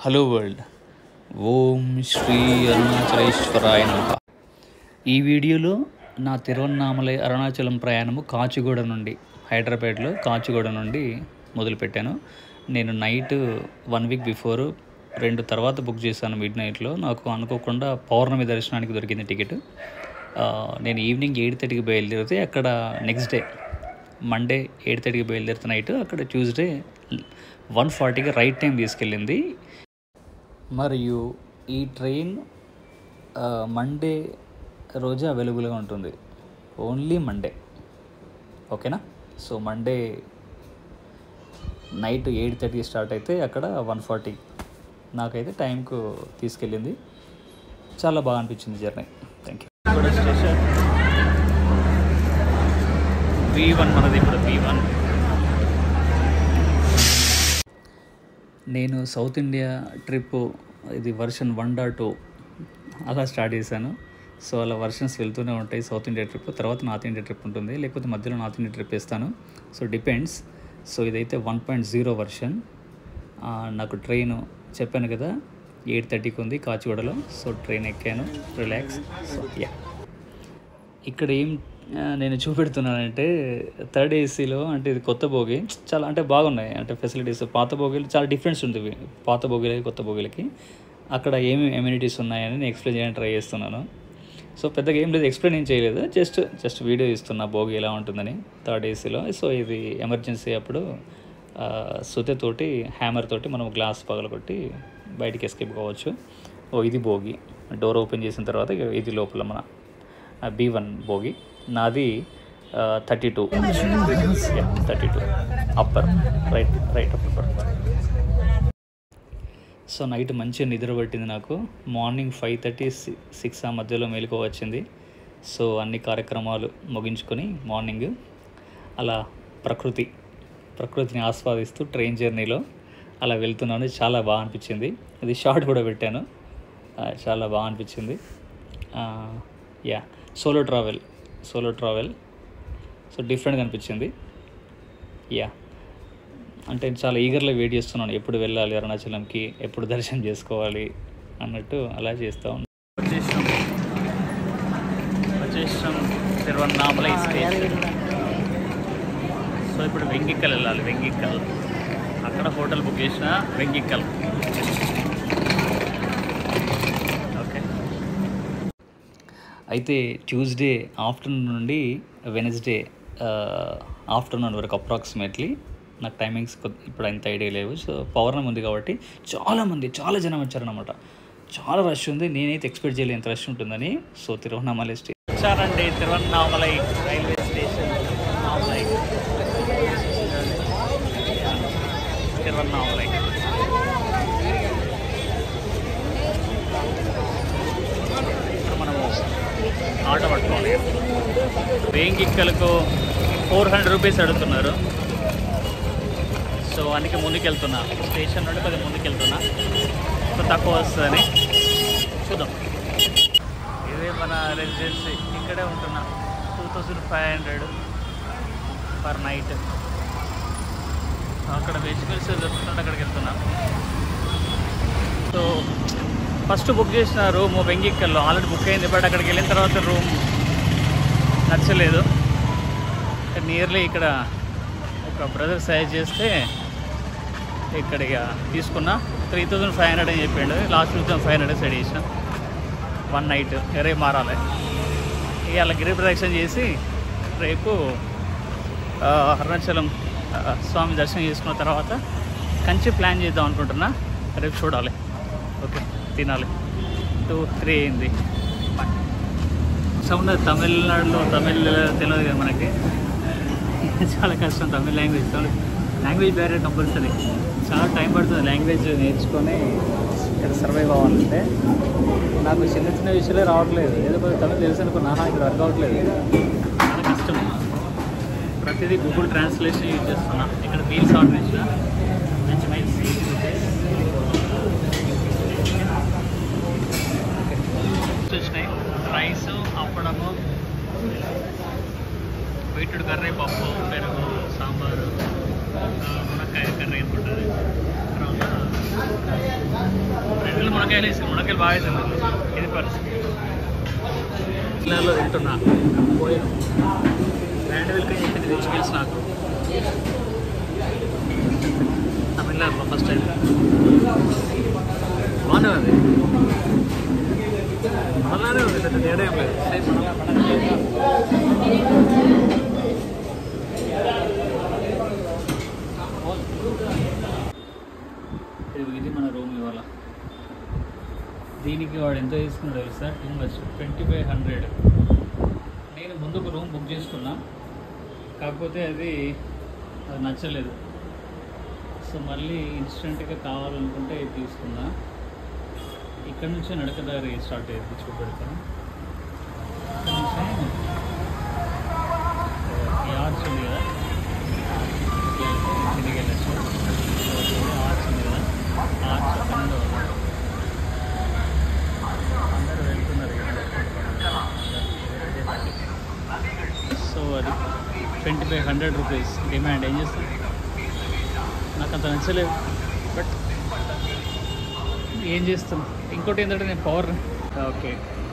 Hello world. ఓం శ్రీ అరుణాచలేశ్వరాయ నమః. ఈ వీడియోలో నా తిరువన్నామలై అరుణాచలం ప్రయాణము కాచిగూడ నుండి, హైదరాబాద్లో కాచిగూడ నుండి మొదలుపెట్టాను. నేను నైట్ 1 వీక్ బిఫోర్ 2 తర్వాత బుక్ చేశాను. మిడ్ నైట్లో నాకు అనుకోకుండా పౌర్ణమి దర్శనానికి దొరికింది టికెట్. నేను ఈవినింగ్ 8:30కి బయలుదేరితే అక్కడ నెక్స్ట్ డే మండే 8:30కి బయలుదేరితే నైట్ అక్కడ ట్యూస్డే 1:40కి రైట్ టైం తీసుకెళ్ళింది. మరియు ఈ ట్రైన్ మండే రోజే అవైలబుల్గా ఉంటుంది, ఓన్లీ మండే. ఓకేనా? సో మండే నైట్ 8:30 స్టార్ట్ అయితే అక్కడ 1:40 నాకైతే టైంకు తీసుకెళ్ళింది. చాలా బాగా అనిపించింది జర్నీ. Thank you. ఇప్పుడు స్టేషన్ V1 మనది. ఇప్పుడు V1 నేను సౌత్ ఇండియా ట్రిప్ ఇది వర్షన్ 1.2 అలా స్టార్ట్ చేశాను. సో అలా వర్షన్స్ వెళ్తూనే ఉంటాయి. సౌత్ ఇండియా ట్రిప్ తర్వాత నార్త్ ఇండియా ట్రిప్ ఉంటుంది, లేకపోతే మధ్యలో నార్త్ ఇండియా ట్రిప్ వేస్తాను. So depends. సో ఇదైతే 1.0 వర్షన్. నాకు ట్రైన్ చెప్పాను కదా 8:30కి ఉంది కాచిగూడలో. సో ట్రైన్ ఎక్కాను, రిలాక్స్. సో ఇక్కడ ఏం నేను చూపెడుతున్నానంటే థర్డ్ ఏసీలో, అంటే ఇది కొత్త బోగి, చాలా అంటే బాగున్నాయి. అంటే ఫెసిలిటీస్ పాత బోగీలు చాలా డిఫరెన్స్ ఉంటుంది, పాత బోగీలకి కొత్త బోగీలకి. అక్కడ ఏమేమి ఎమ్యూనిటీస్ ఉన్నాయని నేను ఎక్స్ప్లెయిన్ చేయడానికి ట్రై చేస్తున్నాను. సో పెద్దగా ఏం లేదు, ఎక్స్ప్లెయిన్ ఏం చేయలేదు, జస్ట్ వీడియో ఇస్తున్నా బోగి ఎలా ఉంటుందని థర్డ్ ఏసీలో. సో ఇది ఎమర్జెన్సీ అప్పుడు సుతెతోటి హ్యామర్ తోటి మనం గ్లాస్ పగలగొట్టి బయటికి ఎస్కేప్ కావచ్చు. ఇది బోగి. డోర్ ఓపెన్ చేసిన తర్వాత ఇది లోపల మన B1 బోగి. నాది 32 upper, right upper. So night మంచిగా నిద్ర పట్టింది నాకు. మార్నింగ్ 5:30-6 ఆ మధ్యలో మెలకు వచ్చింది. సో అన్ని కార్యక్రమాలు ముగించుకొని మార్నింగ్ అలా ప్రకృతిని ఆస్వాదిస్తూ ట్రైన్ జర్నీలో అలా వెళ్తున్నాను. చాలా బాగా అనిపించింది. ఇది షార్ట్ కూడా పెట్టాను, చాలా బాగా అనిపించింది. సోలో ట్రావెల్ సో డిఫరెంట్గా అనిపించింది. అంటే చాలా ఈగర్లో వెయిట్ చేస్తున్నాను, ఎప్పుడు వెళ్ళాలి అరుణాచలంకి, ఎప్పుడు దర్శనం చేసుకోవాలి అన్నట్టు అలా చేస్తూ ఉన్నాను. వచ్చేసాం తిరువన్నామలై స్టేషన్. సో ఇప్పుడు వెంగిక్కల్ వెళ్ళాలి. వెంగిక్కల్ అక్కడ హోటల్ బుక్ చేసిన వెంగిక్కల్. అయితే ట్యూస్డే ఆఫ్టర్నూన్ నుండి వెనస్డే ఆఫ్టర్నూన్ వరకు అప్రాక్సిమేట్లీ, నాకు టైమింగ్స్ ఇప్పుడు అంత ఐడియా లేవు. సో పౌర్ణమి ఉంది కాబట్టి చాలా జనం వచ్చారనమాట. చాలా రష్ ఉంది. నేనైతే ఎక్స్పెక్ట్ చేయలేదు ఎంత రష్ ఉంటుందని. సో తిరువన్నామలై స్టేషన్ వచ్చారండి. Tiruvannamalai railway station. Tiruvannamalai auto పట్టుకోవాలి. వేంగిక్కలకు 400 రూపీస్ అడుగుతున్నారు. సో అందుకే ముందుకెళ్తున్నా, స్టేషన్ నుండి కొద్దిగా ముందుకెళ్తున్నా. సో తక్కువ వస్తుందని చూద్దాం. ఇదే మన రెసిడెన్సీ, ఇక్కడే ఉంటున్నా. 2500 పర్ నైట్. అక్కడ వెజిటబుల్స్ దొరుకుతుంటే అక్కడికి వెళ్తున్నా. సో ఫస్ట్ బుక్ చేసిన రూమ్ వెంగిక్కల్లో ఆల్రెడీ బుక్ అయింది, బట్ అక్కడికి వెళ్ళిన తర్వాత రూమ్ నచ్చలేదు. నియర్లీ ఇక్కడ ఒక బ్రదర్ సజెస్ట్ చేస్తే ఇక్కడ ఇక తీసుకున్నా. 3500 అని చెప్పాడు. లాస్ట్ 2500 సైడ్ చేసిన 1 నైట్. రేపు మారాలి. ఇవాళ గిరి ప్రదక్షిణ చేసి రేపు అరుణాచలం స్వామి దర్శనం చేసుకున్న తర్వాత కంచి ప్లాన్ చేద్దాం అనుకుంటున్నా. రేపు చూడాలి. ఓకే, తినాలి. 2-3 అయింది. సౌండ్ తమిళనాడులో తెలియదు కదా మనకి, చాలా కష్టం తమిళ లాంగ్వేజ్ వేరే కంపల్సరీ. చాలా టైం పడుతుంది లాంగ్వేజ్ నేర్చుకొని ఇక్కడ సర్వైవ్ అవ్వాలంటే. నాకు చిన్న విషయాలే రావట్లేదు. ఏదో కొంచెం తమిళ తెలుసు అనుకున్నా, ఇక్కడ వర్క్ అవ్వట్లేదు. చాలా కష్టం. ప్రతిదీ గూగుల్ ట్రాన్స్లేషన్ యూజ్ చేస్తున్నా. ఇక్కడ మీల్స్ ఆర్డర్ చేసిన మంచి మీల్స్ వచ్చినాయి. రైస్, అప్పడము, వీటుడు కర్రీ, పప్పు, పెరుగు, సాంబారు, మునక్కాయ కర్రీ అనుకుంటుంది. తర్వాత పిల్లలు మునక్కాయలు వేసి మునక్కాయలు బాగా వేసింది. ఇది పరిస్థితి. పిల్లల్లో తింటున్నా పోయిన బ్రాండ్ వెల్కమ్ చెప్పింది రిచ్ మీల్స్ నాకు తమిళనాడులో ఫస్ట్ టైం. బాగానే ఉంది, అలానే ఉంది, పెద్ద తేడా ఏం లేదు. ఇది మన రూమ్ ఇవాళ. దీనికి వాడు ఎంత తీసుకున్నాడు తెలుసా? Too much, 2500. నేను ముందుకు రూమ్ బుక్ చేసుకున్నా, కాకపోతే అది నచ్చలేదు. సో మళ్ళీ ఇన్స్టెంట్గా కావాలనుకుంటే ఇది తీసుకున్నా. ఇక్కడ నుంచే నడకదారి స్టార్ట్ అయ్యింది, చూపెడతాను. ఇక్కడ నుంచే ఈ ఆర్చ్ ఉంది కదా, కిందికి వెళ్ళచ్చు. ఆర్చ్ ఉంది కదా, ఆర్చ్ అక్కడ అందరూ వెళ్తున్నారు కదా. సో అది 2500 రూపీస్ డిమాండ్. ఏం చేస్తాను, నాకు అంత నచ్చలేదు, బట్ ఏం చేస్తాను. ఇంకోటి ఏంటంటే నేను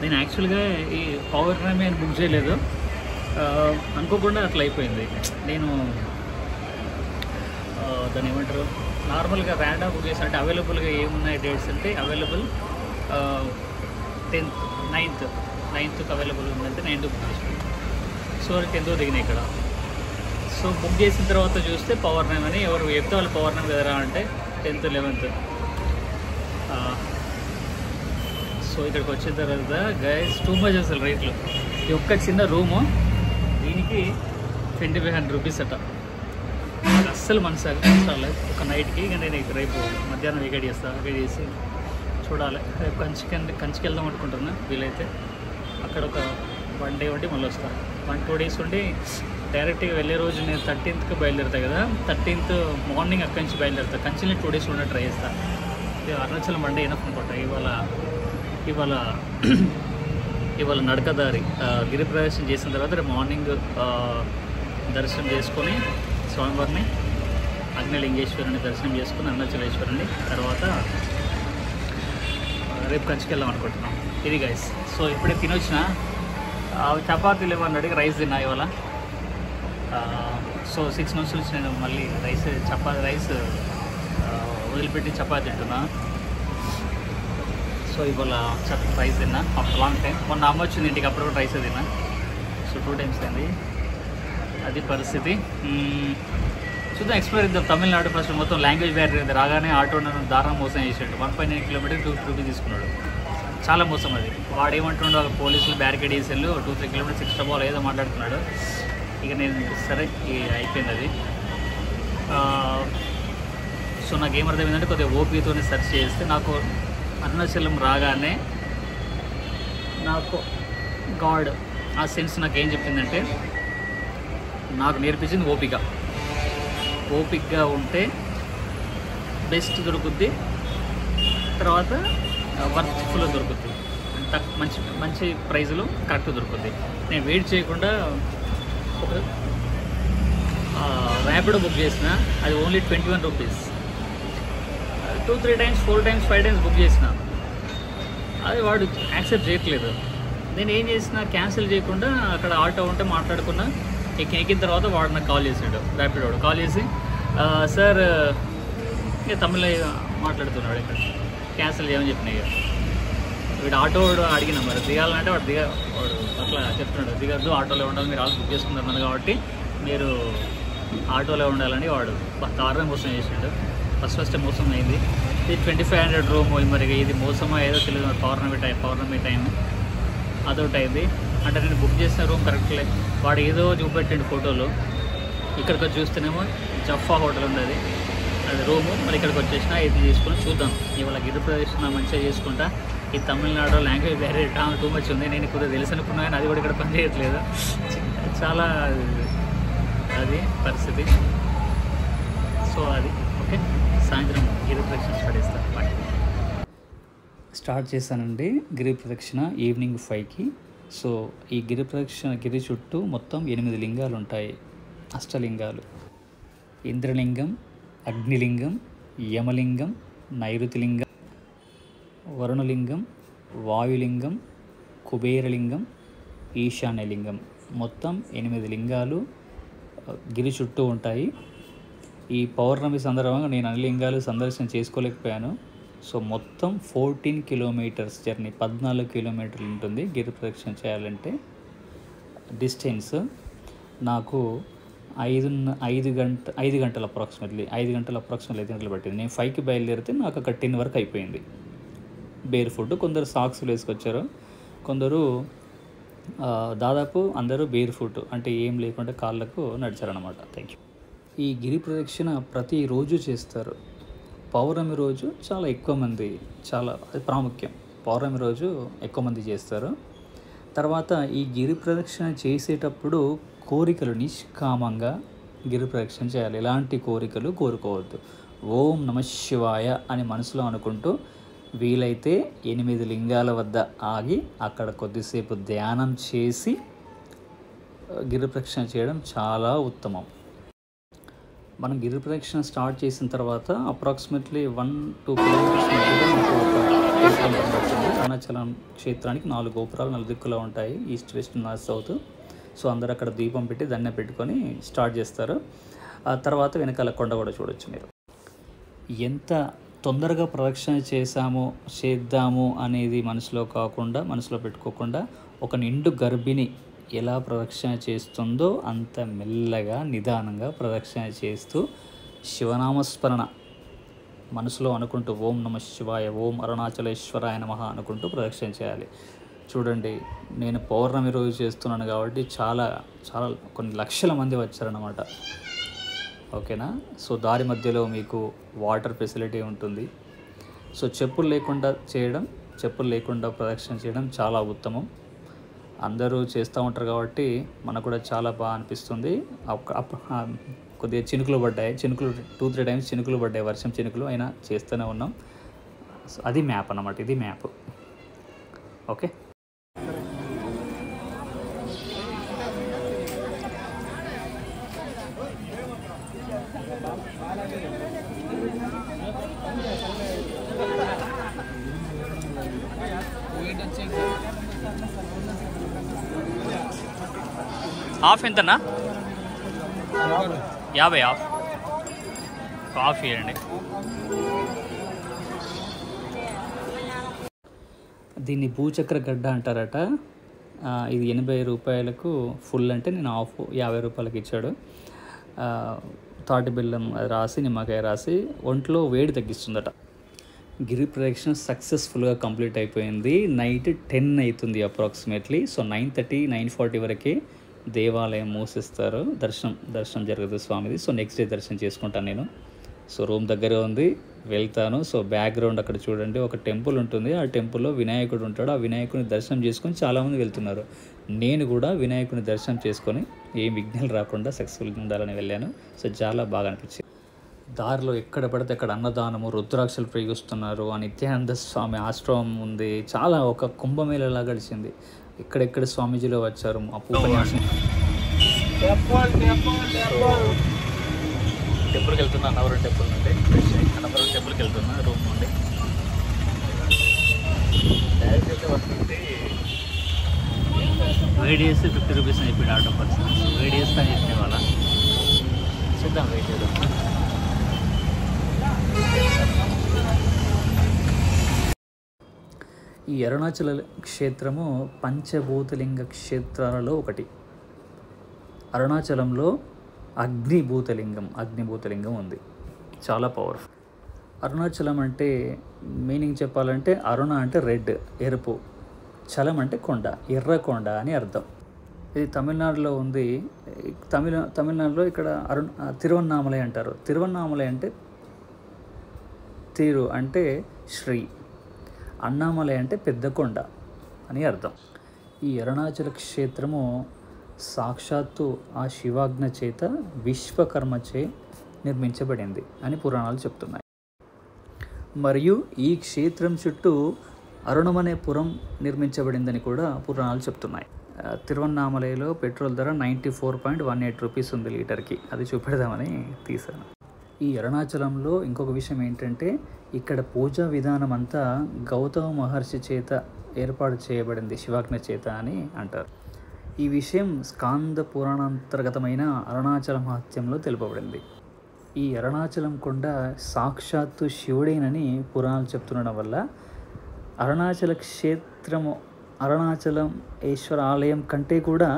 నేను యాక్చువల్గా ఈ పవర్ ర్యామ్ ఏం బుక్ చేయలేదు, అనుకోకుండా అట్లా అయిపోయింది. నేను దాన్ని ఏమంటారు, నార్మల్గా ర్యాండమ్ బుక్ చేసి, అంటే అవైలబుల్గా ఏమున్నాయి డేట్స్ అంటే అవైలబుల్ 10th 9th అవైలబుల్ ఉందంటే 9th బుక్ చేసాను. సో 10th దిగినాయి ఇక్కడ. సో బుక్ చేసిన తర్వాత చూస్తే పవర్ ర్యామ్ అని ఎవరు చెప్తే వాళ్ళు పవర్ ర్యామ్ కదరా అంటే 10th 11th. సో ఇక్కడికి వచ్చిన తర్వాత గైస్ టూ మచ్ అసలు రేట్లు. ఈ ఒక్క చిన్న రూము దీనికి 2500 రూపీస్ అట. నాకు అస్సలు మనసు రాలేదు ఒక నైట్కి. ఇక నేను రేపు మధ్యాహ్నం వెకేట్ చేసి చూడాలి. రేపు కంచికి వెళ్దాం అనుకుంటున్నా. వీలైతే అక్కడ ఒక 1 డే ఉండి మళ్ళీ వస్తాను. 1-2 డేస్ ఉండి డైరెక్ట్గా వెళ్ళే రోజు నేను 13th బయలుదేరుతాను కదా, 13th మార్నింగ్ అక్కడి నుంచి బయలుదేరుతాను. కంచిని 2 డేస్ ఉండే ట్రై చేస్తాను. అరుణాచలం మండే ఎనఫ్ అనుకుంటా. ఇవాళ నడకదారి గిరి ప్రవేశం చేసిన తర్వాత రేపు మార్నింగ్ దర్శనం చేసుకొని స్వామివారిని, అగ్నిలింగేశ్వరుని దర్శనం చేసుకుని అరుణాచలేశ్వరుని తర్వాత రేపు కంచికి వెళ్దాం అనుకుంటున్నాం. ఇది గైస్. సో ఇప్పుడే తినొచ్చిన చపాతీలు ఇవ్వని అడిగి రైస్ తిన్నా ఇవాళ. సో 6 months నుంచి నేను మళ్ళీ రైస్ వదిలిపెట్టి చపాతీ తింటున్నా. సో ఇవాళ రైస్ తిన్నా ఆఫ్టర్ లాంగ్ టైం. మొన్న అమ్మ వచ్చింది ఇంటికి, అప్పుడు కూడా రైస్ తిన్నా. సో 2 times అయింది. అది పరిస్థితి. చూద్దాం, ఎక్స్ప్లోర్ ఇద్దాం తమిళనాడు. ఫస్ట్ మొత్తం లాంగ్వేజ్ బ్యారియర్ ఉంది. రాగానే ఆటో నన్ను దారుణం మోసం చేసాడు. 1.9 kilometers 250 rupees తీసుకున్నాడు. చాలా మోసం అది. వాడు ఏమంటుండో పోలీసులు బ్యారికేడ్ వేసేళ్ళు 2-3 kilometers ఎక్స్ట్రా పోవాలి ఏదో మాట్లాడుతున్నాడు. ఇక నేను సరే అయిపోయింది అది. సో నాకు ఏమర్థమైందంటే కొద్దిగా ఓపీతోనే సెర్చ్ చేస్తే నాకు అరుణాచలం రాగానే నాకు గాడ్ ఆ సెన్స్ నాకు ఏం చెప్పిందంటే, నాకు నేర్పించింది ఓపికగా ఉంటే బెస్ట్ దొరుకుద్ది, తర్వాత వర్త్ఫుల్ దొరుకుద్ది, మంచి ప్రైజ్లో కరెక్ట్ దొరుకుద్ది. నేను వెయిట్ చేయకుండా ఒక ర్యాపిడో బుక్ చేసిన, అది only 21 rupees. 2-3 times 4 times 5 times book చేసిన, అది వాడు యాక్సెప్ట్ చేయట్లేదు. నేను ఏం చేసిన, క్యాన్సిల్ చేయకుండా అక్కడ ఆటో ఉంటే మాట్లాడుకున్నా. ఎక్కిన తర్వాత వాడు నాకు కాల్ చేసాడు, ర్యాపిడో వాడు కాల్ చేసి, సార్ ఇక తమిళ మాట్లాడుతున్నాడు, ఇక్కడ క్యాన్సిల్ చేయమని చెప్పిన. ఇక వీడు ఆటో వాడు అడిగిన మరి దిగాలంటే వాడు అట్లా చెప్తున్నాడు, దిగద్దు ఆటోలో ఉండాలి, మీరు ఆల్రెడీ బుక్ చేసుకున్నారు కాబట్టి మీరు ఆటోలో ఉండాలని వాడు దారుణం మోసం చేసాడు. ఫస్ట్ మోసం అయింది. ఇది 2500 రూమ్. మరి ఇది మోసమో ఏదో తెలియదు. పౌర్ణమి టైం అదొకటి అయింది. అంటే నేను బుక్ చేసిన రూమ్ కరెక్ట్లే, వాడు ఏదో చూపెట్టిండు ఫోటోలు. ఇక్కడికి వచ్చి చూస్తేనేమో జఫా హోటల్ ఉంది, అది రూము. మరి ఇక్కడికి వచ్చేసిన ఇది తీసుకొని చూద్దాం. ఇవాళ గిరి ప్రదర్శన మంచిగా చేసుకుంటా. ఈ Tamil Nadu language barrier too much ఉంది. నేను కొద్దిగా తెలుసు అనుకున్నా కానీ అది కూడా ఇక్కడ పనిచేయట్లేదు. చాలా అది పరిస్థితి. సో అది ఓకే. సాయంత్రం గిరి ప్రదక్షిణ స్టార్ట్ చేశానండి. గిరి ప్రదక్షిణ ఈవినింగ్ 5కి. సో ఈ గిరి ప్రదక్షిణ గిరి చుట్టూ మొత్తం 8 లింగాలు ఉంటాయి, అష్టలింగాలు. ఇంద్రలింగం, అగ్నిలింగం, యమలింగం, నైరుతిలింగం, వరుణలింగం, వాయులింగం, కుబేరలింగం, ఈశాన్యలింగం, మొత్తం 8 లింగాలు గిరి చుట్టూ ఉంటాయి. ఈ పౌర్ణమి సందర్భంగా నేను అన్ని లింగాలు సందర్శన చేసుకోలేకపోయాను. సో మొత్తం 14 కిలోమీటర్స్ జర్నీ, 14 కిలోమీటర్లు ఉంటుంది గిరి ప్రదక్షిణ చేయాలంటే. డిస్టెన్స్ నాకు 5 గంటలు అప్రాక్సిమేట్లీ 5 గంటలు పట్టింది. నేను 5కి బయలుదేరితే నాకు అక్కడ 10 వరకు అయిపోయింది. బేర్ ఫుడ్, కొందరు సాక్స్లు వేసుకొచ్చారు, కొందరు దాదాపు అందరూ బేర్ ఫుట్ అంటే ఏం లేకుండా కాళ్ళకు నడిచారనమాట. Thank you. ఈ గిరి ప్రదక్షిణ ప్రతిరోజు చేస్తారు. పౌర్ణమి రోజు చాలా ఎక్కువ మంది, చాలా అది ప్రాముఖ్యం. పౌర్ణమి రోజు ఎక్కువ మంది చేస్తారు. తర్వాత ఈ గిరి ప్రదక్షిణ చేసేటప్పుడు కోరికలు నిష్కామంగా గిరి ప్రదక్షిణ చేయాలి. ఎలాంటి కోరికలు కోరుకోవద్దు. ఓం నమ శివాయ అని మనసులో అనుకుంటూ వీలైతే 8 లింగాల వద్ద ఆగి అక్కడ కొద్దిసేపు ధ్యానం చేసి గిరి ప్రదక్షిణ చేయడం చాలా ఉత్తమం. మనం గిరి ప్రదక్షిణ స్టార్ట్ చేసిన తర్వాత అప్రాక్సిమేట్లీ 1-2 కిలోమీటర్స్ మధ్యలో మనకు ఒక టెంపుల్ కనబడుతుంది. అరుణాచలం క్షేత్రానికి 4 గోపురాలు 4 దిక్కులో ఉంటాయి, east, west, north, south. So అందరూ అక్కడ దీపం పెట్టి దండం పెట్టుకొని స్టార్ట్ చేస్తారు. ఆ తర్వాత వెనకాల కొండ కూడా చూడొచ్చు మీరు. ఎంత తొందరగా ప్రదక్షిణ చేద్దాము అనేది మనసులో పెట్టుకోకుండా ఒక నిండు గర్భిణి ఎలా ప్రదక్షిణ చేస్తుందో అంత మెల్లగా నిదానంగా ప్రదక్షిణ చేస్తూ శివనామస్మరణ మనసులో అనుకుంటూ ఓం నమ శివాయ, ఓం అరుణాచలేశ్వరాయ నమః అనుకుంటూ ప్రదక్షిణ చేయాలి. చూడండి, నేను పౌర్ణమి రోజు చేస్తున్నాను కాబట్టి చాలా కొన్ని లక్షల మంది వచ్చారన్నమాట. ఓకేనా? సో దారి మధ్యలో మీకు వాటర్ ఫెసిలిటీ ఉంటుంది. సో చెప్పులు లేకుండా ప్రదక్షిణ చేయడం చాలా ఉత్తమం. అందరూ చేస్తూ ఉంటారు కాబట్టి మనకు కూడా చాలా బాగా అనిపిస్తుంది. కొద్దిగా చినుకులు 2-3 టైమ్స్ చినుకులు పడ్డాయి, వర్షం చినుకులు, అయినా చేస్తూనే ఉన్నాం. సో అది మ్యాప్ అన్నమాట, ఇది మ్యాప్. ఓకే. హాఫ్ ఎంతనా? 50. హాఫ్ ఇవ్వండి. దీన్ని భూచక్ర గడ్డ అంటారట. ఇది 80 రూపాయలకు ఫుల్ అంటే నేను హాఫ్ 50 రూపాయలకి ఇచ్చాడు. తాటి బెల్లం రాసి, నిమ్మకాయ రాసి ఒంట్లో వేడి తగ్గిస్తుందట. గిరి ప్రదక్షిణ సక్సెస్ఫుల్గా కంప్లీట్ అయిపోయింది. నైట్ 10 అవుతుంది అప్రాక్సిమేట్లీ. సో 9:30, 9:40 వరకే దేవాలయం మూసిస్తారు. దర్శనం జరగదు స్వామిది. సో నెక్స్ట్ డే దర్శనం చేసుకుంటాను నేను. సో రూమ్ దగ్గర ఉంది, వెళ్తాను. సో బ్యాక్గ్రౌండ్ అక్కడ చూడండి, ఒక టెంపుల్ ఉంటుంది. ఆ టెంపుల్లో వినాయకుడు ఉంటాడు. ఆ వినాయకుడిని దర్శనం చేసుకొని చాలామంది వెళ్తున్నారు. నేను కూడా వినాయకుడిని దర్శనం చేసుకొని ఏం విఘ్నాలు రాకుండా సక్సెస్ఫుల్గా ఉండాలని వెళ్ళాను. సో చాలా బాగా అనిపించింది. దారిలో ఎక్కడ పడితే అక్కడ అన్నదానము, రుద్రాక్షలు ప్రయోగిస్తున్నారు. ఆ నిత్యానంద స్వామి ఆశ్రమం ఉంది. చాలా ఒక కుంభమేళలా గడిచింది. ఎక్కడెక్కడ స్వామీజీలో వచ్చారు. ఆ ఉపన్యాసం టెంపుల్కి వెళ్తున్నా, అన్నవరం టెంపుల్ నుండి అన్నవరం టెంపుల్కి వెళ్తున్నా రూమ్ నుండి. డైరెక్ట్ అయితే వస్తుంది. వెయిట్ చేస్తే 50 రూపీస్ అని చెప్పి ఆటో పర్సన్ వెయిట్ చేస్తా అని చెప్పిన వాళ్ళ చూద్దాం, వెయిట్ చేద్దాం. ఈ అరుణాచల క్షేత్రము పంచభూతలింగ క్షేత్రాలలో ఒకటి. అరుణాచలంలో అగ్నిభూతలింగం ఉంది, చాలా పవర్ఫుల్. అరుణాచలం అంటే మీనింగ్ చెప్పాలంటే అరుణ అంటే రెడ్, ఎరుపు, చలం అంటే కొండ, ఎర్రకొండ అని అర్థం. ఇది తమిళనాడులో ఉంది. తమిళనాడులో ఇక్కడ తిరువన్నామలై అంటారు. తిరువన్నామలై అంటే తిరు అంటే శ్రీ, అన్నామలై అంటే పెద్ద కొండ అని అర్థం. ఈ అరుణాచల క్షేత్రము సాక్షాత్తు ఆ శివాజ్ఞ చేత విశ్వకర్మచే నిర్మించబడింది అని పురాణాలు చెప్తున్నాయి. మరియు ఈ క్షేత్రం చుట్టూ అరుణమనే పురం నిర్మించబడిందని కూడా పురాణాలు చెప్తున్నాయి. తిరువన్నామలైలో పెట్రోల్ ధర 94.18 రూపీస్ ఉంది లీటర్కి. అది చూపెడదామని తీశాను. ఈ అరుణాచలంలో ఇంకొక విషయం ఏంటంటే ఇక్కడ పూజా విధానం అంతా గౌతమ మహర్షి చేత ఏర్పాటు చేయబడింది, శివాజ్ఞ చేత అని అంటారు. ఈ విషయం స్కాంద పురాణాంతర్గతమైన అరుణాచల మహత్యంలో తెలుపబడింది. ఈ అరుణాచలం కొండ సాక్షాత్తు శివుడేనని పురాణాలు చెప్తుండడం వల్ల అరుణాచల క్షేత్రము, అరుణాచలం ఈశ్వర ఆలయం కంటే కూడా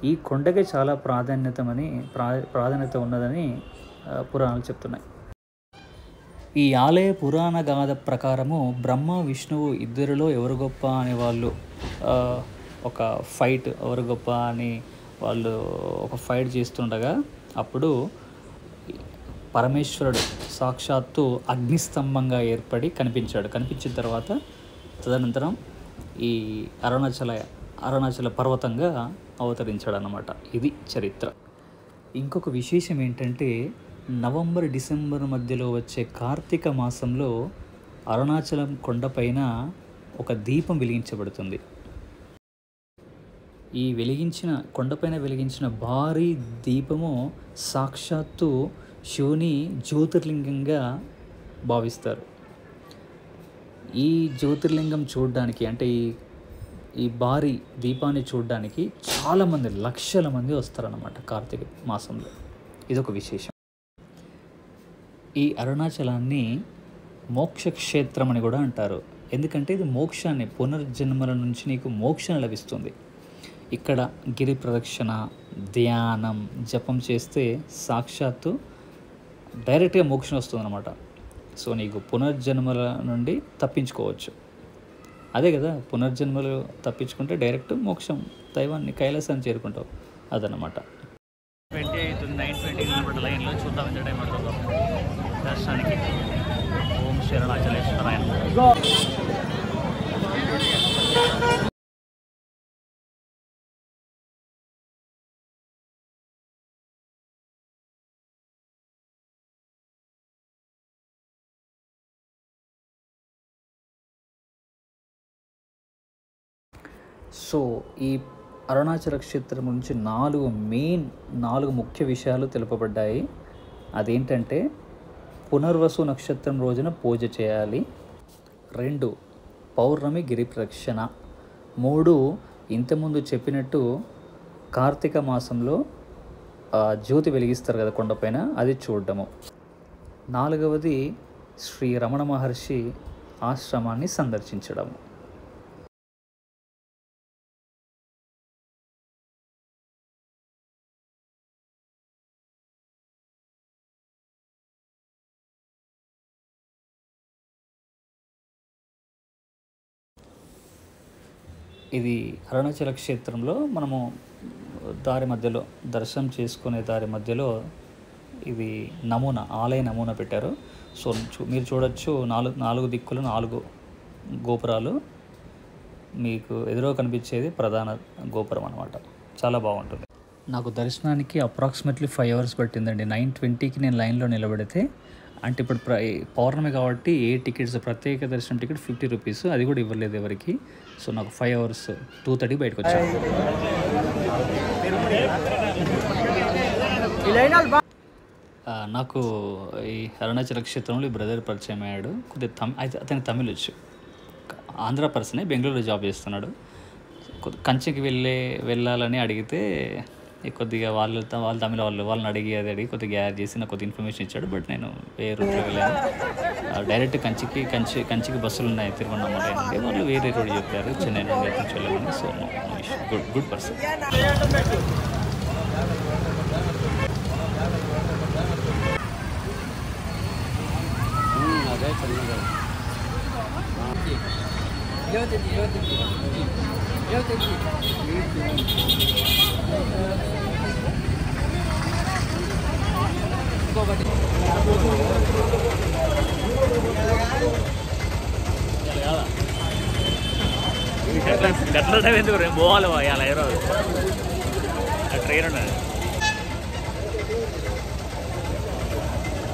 ఈ కొండకి చాలా ప్రాధాన్యత ఉన్నదని పురాణాలు చెప్తున్నాయి. ఈ ఆలయ పురాణ గాథ ప్రకారము బ్రహ్మ విష్ణువు ఇద్దరిలో ఎవరు గొప్ప అని వాళ్ళు ఒక ఫైట్, ఎవరు గొప్ప అని వాళ్ళు ఒక ఫైట్ చేస్తుండగా అప్పుడు పరమేశ్వరుడు సాక్షాత్తు అగ్నిస్తంభంగా ఏర్పడి కనిపించిన తర్వాత తదనంతరం ఈ అరుణాచల పర్వతంగా అవతరించాడు అన్నమాట. ఇది చరిత్ర. ఇంకొక విశేషం ఏంటంటే నవంబర్ డిసెంబర్ మధ్యలో వచ్చే కార్తీక మాసంలో అరుణాచలం కొండపైన ఒక దీపం వెలిగించబడుతుంది. ఈ కొండపైన వెలిగించిన భారీ దీపము సాక్షాత్తు శివుని జ్యోతిర్లింగంగా భావిస్తారు. ఈ జ్యోతిర్లింగం చూడడానికి, అంటే ఈ భారీ దీపాన్ని చూడడానికి చాలామంది, లక్షల మంది వస్తారన్నమాట కార్తీక మాసంలో. ఇదొక విశేషం. ఈ అరుణాచలాన్ని మోక్షక్షేత్రం అని కూడా అంటారు. ఎందుకంటే ఇది మోక్షాన్ని, పునర్జన్మల నుంచి నీకు మోక్షం లభిస్తుంది. ఇక్కడ గిరి ప్రదక్షిణ, ధ్యానం, జపం చేస్తే సాక్షాత్తు డైరెక్ట్గా మోక్షం వస్తుంది అన్నమాట. సో నీకు పునర్జన్మల నుండి తప్పించుకోవచ్చు. అదే కదా, పునర్జన్మలు తప్పించుకుంటే డైరెక్ట్ మోక్షం, దైవాన్ని, కైలాసాన్ని చేరుకుంటావు. అదన్నమాట. 20 అవుతుంది, 9:20 కిలోమీటర్ లైన్లో. చూద్దాం ఎంత టైం పడుతుందో దర్శనానికి. ఓం శరణాచలేశ్వరాయ. సో ఈ అరుణాచల క్షేత్రం నుంచి 4 ముఖ్య విషయాలు తెలుపబడ్డాయి. అదేంటంటే పునర్వసు నక్షత్రం రోజున పూజ చేయాలి, 2 పౌర్ణమి గిరి ప్రదక్షిణ, 3 ఇంతకుముందు చెప్పినట్టు కార్తీక మాసంలో జ్యోతి వెలిగిస్తారు కదా కొండపైన, అది చూడడము, 4వది శ్రీ రమణ మహర్షి ఆశ్రమాన్ని సందర్శించడము. ఇది అరుణాచల క్షేత్రంలో మనము దారి మధ్యలో దర్శనం చేసుకునే దారి మధ్యలో ఇది ఆలయ నమూనా పెట్టారు. సో మీరు చూడొచ్చు, 4 దిక్కులు 4 గోపురాలు. మీకు ఎదురుగా కనిపించేది ప్రధాన గోపురం అన్నమాట. చాలా బాగుంటుంది. నాకు దర్శనానికి అప్రాక్సిమేట్లీ 5 hours పట్టిందండి. 9:20కి నేను లైన్లో నిలబడితే, అంటే ఇప్పుడు పౌర్ణమి కాబట్టి టికెట్స్, ప్రత్యేక దర్శనం టికెట్ 50 rupees, అది కూడా ఇవ్వలేదు ఎవరికి. సో నాకు 5 hours 2:30 బయటకు వచ్చాను. నాకు ఈ అరుణాచల క్షేత్రంలో ఈ బ్రదర్ పరిచయం అయ్యాడు. కొద్దిగా అతనికి తమిళ్ వచ్చు, ఆంధ్ర పర్సనే, బెంగళూరులో జాబ్ చేస్తున్నాడు. కంచికి వెళ్ళాలని అడిగితే కొద్దిగా వాళ్ళు తమిళ వాళ్ళని అడిగి కొద్దిగా యాడ్ చేసి నాకు కొద్దిగా ఇన్ఫర్మేషన్ ఇచ్చాడు. బట్ నేను వేరే రూట్లో వెళ్ళాను. డైరెక్ట్ కంచికి బస్సులు ఉన్నాయి తిరువన్నామలై నుండి. వాళ్ళు వేరే రోడ్ చెప్పారు, చెన్నై నుండి అక్కడికి వెళ్ళామని. So good person. గట్ల టైం ఎందుకు రేపు పోవాలి అలా ఈరోజు ట్రైన్ ఉన్నది.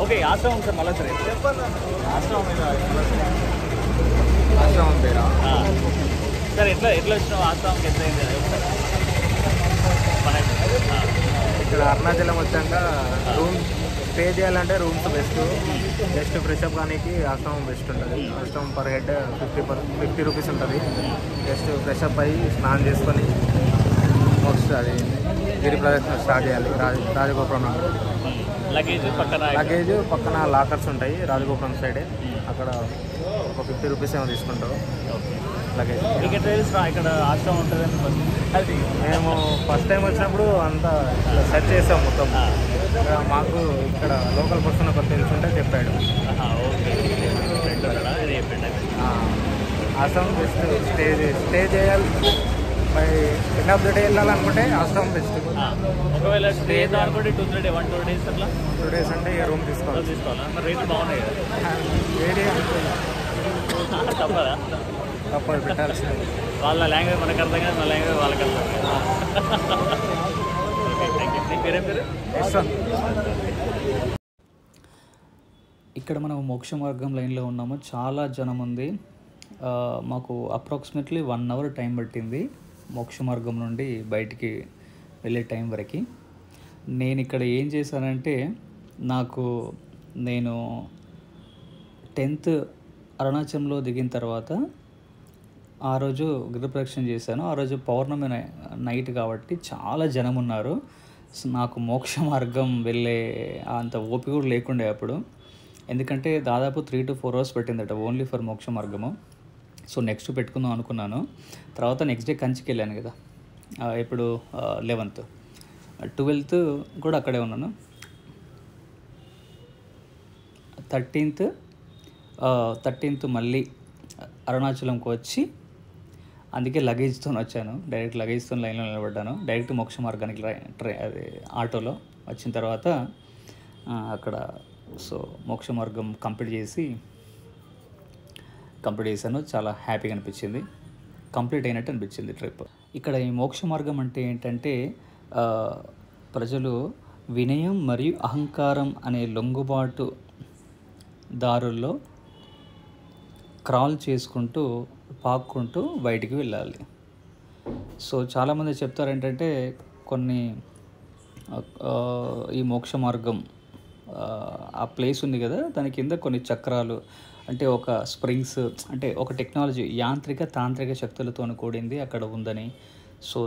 ఓకే, ఆశ్రమం సార్, మళ్ళీ సరే ఆశ్రమం పేరా సార్? ఎట్లా వచ్చినావు ఆశ్రమంకి? ఎంత అయింది ఇక్కడ అరుణాచలం వచ్చాక రూమ్ స్టే చేయాలంటే రూమ్స్ బెస్ట్. జస్ట్ ఫ్రెషప్ కానీ ఆశ్రమం బెస్ట్ ఉంటుంది. ఆశ్రమం పర్ హెడ్ 50 రూపీస్ ఉంటుంది. జస్ట్ ఫ్రెషప్ అయ్యి స్నానం చేసుకొని అది గిరి ప్రదక్షిణ స్టార్ట్ చేయాలి. రాజగోపురం లగేజ్ పక్కన లాకర్స్ ఉంటాయి రాజగోపురం సైడే. అక్కడ ఒక 50 రూపీస్ ఏమో తీసుకుంటారు లగేజ్. ఇక్కడ ఆశ్రమం ఉంటుంది. అది మేము ఫస్ట్ టైం వచ్చినప్పుడు అంతా సెర్చ్ చేసాం మొత్తం. మాకు ఇక్కడ లోకల్ పర్సన్ ఒకటి తెలుసుంటే చెప్పాడు. ఆశ్రమం బెస్ట్. స్టే చేయాలి. By end of the day వెళ్ళాలనుకుంటే ఆశ్రమం బెస్ట్. ఒకవేళ స్టే అనుకుంటే 2 days అట్లా 2 days అంటే రూమ్ తీసుకోవాలి. మరి రేట్లు బాగున్నాయి కదా. తప్పదా? తప్పదు, పెట్టాల్సింది. వాళ్ళ లాంగ్వేజ్ మనకు అర్థం కాదు, మన లాంగ్వేజ్ వాళ్ళకి అర్థం కాదు. పేరే పేరు ఇక్కడ మనం మోక్ష మార్గం లైన్లో ఉన్నాము. చాలా జనం ఉంది. మాకు అప్రాక్సిమేట్లీ 1 hour టైం పట్టింది మోక్ష మార్గం నుండి బయటికి వెళ్ళే టైం వరకు. నేను ఇక్కడ ఏం చేశానంటే, నేను 10th అరుణాచలంలో దిగిన తర్వాత ఆ రోజు గిరిప్రదక్షిణ చేశాను. ఆ రోజు పౌర్ణమి నైట్ కాబట్టి చాలా జనం ఉన్నారు. నాకు మోక్ష మార్గం వెళ్ళే అంత ఓపిక కూడా లేకుండే అప్పుడు. ఎందుకంటే దాదాపు 3 to 4 hours పెట్టిందట ఓన్లీ ఫర్ మోక్ష మార్గము. సో నెక్స్ట్ పెట్టుకుందాం అనుకున్నాను. తర్వాత నెక్స్ట్ డే కంచికి వెళ్ళాను కదా, ఇప్పుడు 11th 12th కూడా అక్కడే ఉన్నాను. 13th మళ్ళీ అరుణాచలంకి వచ్చి, అందుకే లగేజ్తో వచ్చాను. డైరెక్ట్ లగేజ్తో లైన్లో నిలబడ్డాను. డైరెక్ట్ మోక్ష మార్గానికి అది ఆటోలో వచ్చిన తర్వాత అక్కడ మోక్ష మార్గం కంప్లీట్ చేశాను. చాలా హ్యాపీగా అనిపించింది. కంప్లీట్ అయినట్టు అనిపించింది ట్రిప్. ఇక్కడ ఈ మోక్ష మార్గం అంటే ఏంటంటే, ప్రజలు వినయం మరియు అహంకారం అనే లొంగుబాటు దారుల్లో క్రాల్ చేసుకుంటూ పాక్కుంటూ బయటికి వెళ్ళాలి. సో చాలామంది చెప్తారు ఏంటంటే, ఈ మోక్ష మార్గం ఆ ప్లేస్ ఉంది కదా, దాని కింద కొన్ని చక్రాలు, అంటే ఒక స్ప్రింగ్స్, అంటే ఒక టెక్నాలజీ, యాంత్రిక తాంత్రిక శక్తులతో కూడింది అక్కడ ఉందని. సో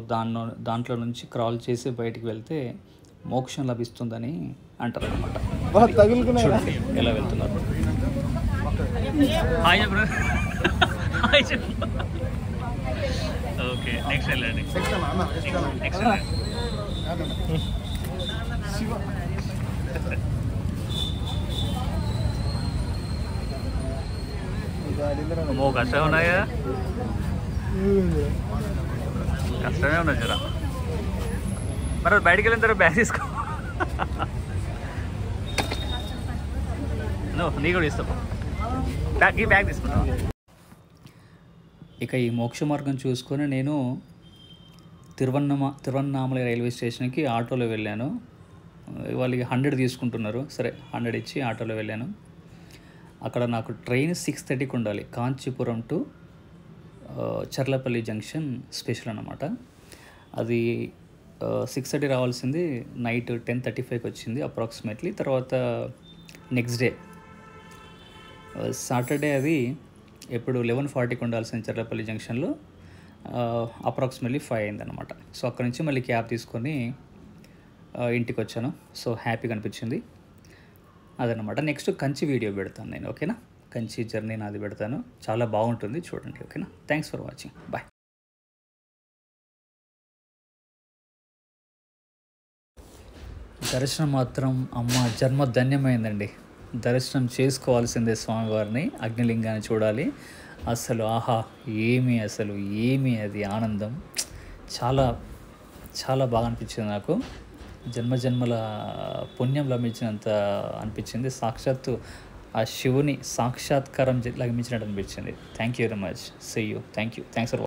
దాంట్లో నుంచి క్రాల్ చేసి బయటికి వెళ్తే మోక్షం లభిస్తుందని అంటారు అనమాట. ఎలా వెళ్తున్నారు? ఓకే, నెక్స్ట్ వెళ్ళండి. కష్టమే ఉన్నాయి కదా, కష్టమే ఉన్నాయి జరా. మరి బయటికి వెళ్ళిన తర్వాత బ్యాగ్ తీసుకో. నీ కూడా ఇస్తావు, ఈ బ్యాగ్ తీసుకుంటావు. ఇక ఈ మోక్ష మార్గం చూసుకొని నేను తిరువన్నామలై రైల్వే స్టేషన్కి ఆటోలో వెళ్ళాను. వాళ్ళకి 100 తీసుకుంటున్నారు. సరే 100 ఇచ్చి ఆటోలో వెళ్ళాను. అక్కడ నాకు ట్రైన్ 6:30కి ఉండాలి. Kanchipuram to Charlapalli junction special అన్నమాట. అది 6:30 రావాల్సింది నైట్ 10:35కి వచ్చింది అప్రాక్సిమేట్లీ. తర్వాత నెక్స్ట్ డే సాటర్డే అది ఎప్పుడు 11:40కి ఉండాల్సిన చర్లపల్లి జంక్షన్లో అప్రాక్సిమేట్లీ 5 అయిందనమాట. సో అక్కడ నుంచి మళ్ళీ క్యాబ్ తీసుకొని ఇంటికి వచ్చాను. సో హ్యాపీగా అనిపించింది అదనమాట. నెక్స్ట్ కంచి వీడియో పెడతాను నేను, ఓకేనా? కంచి జర్నీ నాది పెడతాను, చాలా బాగుంటుంది, చూడండి, ఓకేనా? Thanks for watching, bye. దర్శనం మాత్రం జన్మ ధన్యమైందండి. దర్శనం చేసుకోవాల్సిందే స్వామివారిని, అగ్నిలింగాన్ని చూడాలి. అసలు ఆహా, ఏమి అది ఆనందం. చాలా చాలా బాగా అనిపించింది నాకు. జన్మల పుణ్యం లభించినంత అనిపించింది. సాక్షాత్తు ఆ శివుని సాక్షాత్కారం లభించినట్టు అనిపించింది. Thank you very much. See you. Thanks for